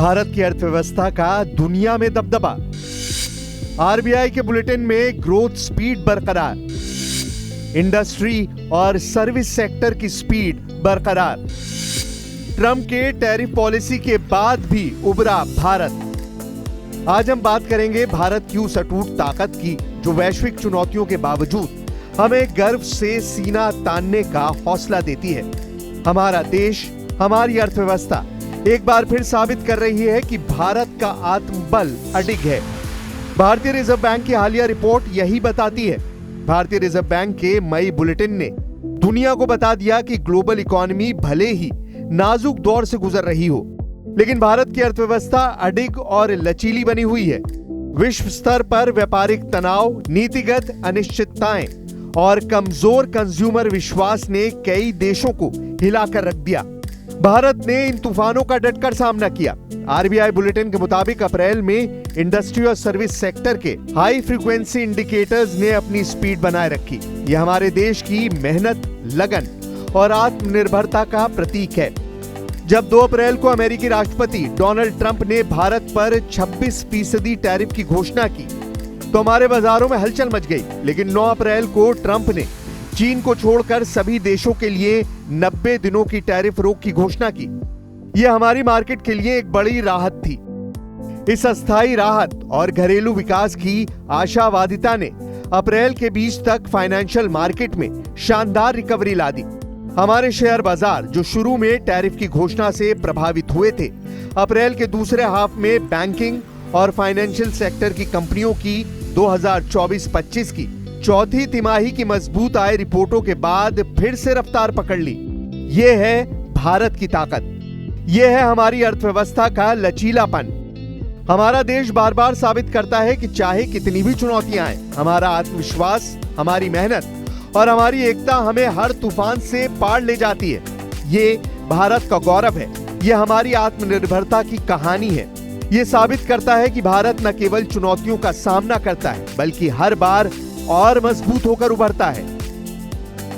भारत की अर्थव्यवस्था का दुनिया में दबदबा। आरबीआई के बुलेटिन में ग्रोथ स्पीड बरकरार। इंडस्ट्री और सर्विस सेक्टर की स्पीड बरकरार। ट्रंप के टैरिफ पॉलिसी के बाद भी उभरा भारत। आज हम बात करेंगे भारत की उस अटूट ताकत की जो वैश्विक चुनौतियों के बावजूद हमें गर्व से सीना तानने का हौसला देती है। हमारा देश, हमारी अर्थव्यवस्था एक बार फिर साबित कर रही है कि भारत का आत्मबल अडिग है। भारतीय रिजर्व बैंक की हालिया रिपोर्ट यही बताती है। भारतीय रिजर्व बैंक के मई बुलेटिन ने दुनिया को बता दिया कि ग्लोबल इकोनॉमी भले ही नाजुक दौर से गुजर रही हो, लेकिन भारत की अर्थव्यवस्था अडिग और लचीली बनी हुई है। विश्व स्तर पर व्यापारिक तनाव, नीतिगत अनिश्चितताएं और कमजोर कंज्यूमर विश्वास ने कई देशों को हिलाकर रख दिया। भारत ने इन तूफानों का डटकर सामना किया। आरबीआई बुलेटिन के मुताबिक अप्रैल में इंडस्ट्री और सर्विस सेक्टर के हाई फ्रीक्वेंसी इंडिकेटर्स ने अपनी स्पीड बनाए रखी। यह हमारे देश की मेहनत, लगन और आत्मनिर्भरता का प्रतीक है। जब 2 अप्रैल को अमेरिकी राष्ट्रपति डोनाल्ड ट्रंप ने भारत पर 26% टैरिफ की घोषणा की तो हमारे बाजारों में हलचल मच गई। लेकिन 9 अप्रैल को ट्रंप ने चीन को छोड़कर सभी देशों के लिए 90 दिनों की टैरिफ रोक की घोषणा की। यह हमारी मार्केट के लिए एक बड़ी राहत थी। इस अस्थायी राहत और घरेलू विकास की आशावादिता ने अप्रैल के बीच तक फाइनेंशियल मार्केट में शानदार रिकवरी ला दी। हमारे शेयर बाजार जो शुरू में टैरिफ की घोषणा से प्रभावित हुए थे, अप्रैल के दूसरे हाफ में बैंकिंग और फाइनेंशियल सेक्टर की कंपनियों की 2024-25 की चौथी तिमाही की मजबूत आय रिपोर्टों के बाद फिर से रफ्तार पकड़ ली। ये है भारत की ताकत। ये है हमारी अर्थव्यवस्था का लचीलापन। हमारा देश बार बार साबित करता है कि चाहे कितनी भी चुनौतियां आए, हमारा आत्मविश्वास, हमारी मेहनत और हमारी एकता हमें हर तूफान से पार ले जाती है। ये भारत का गौरव है। ये हमारी आत्मनिर्भरता की कहानी है। ये साबित करता है कि भारत न केवल चुनौतियों का सामना करता है, बल्कि हर बार और मजबूत होकर उभरता है।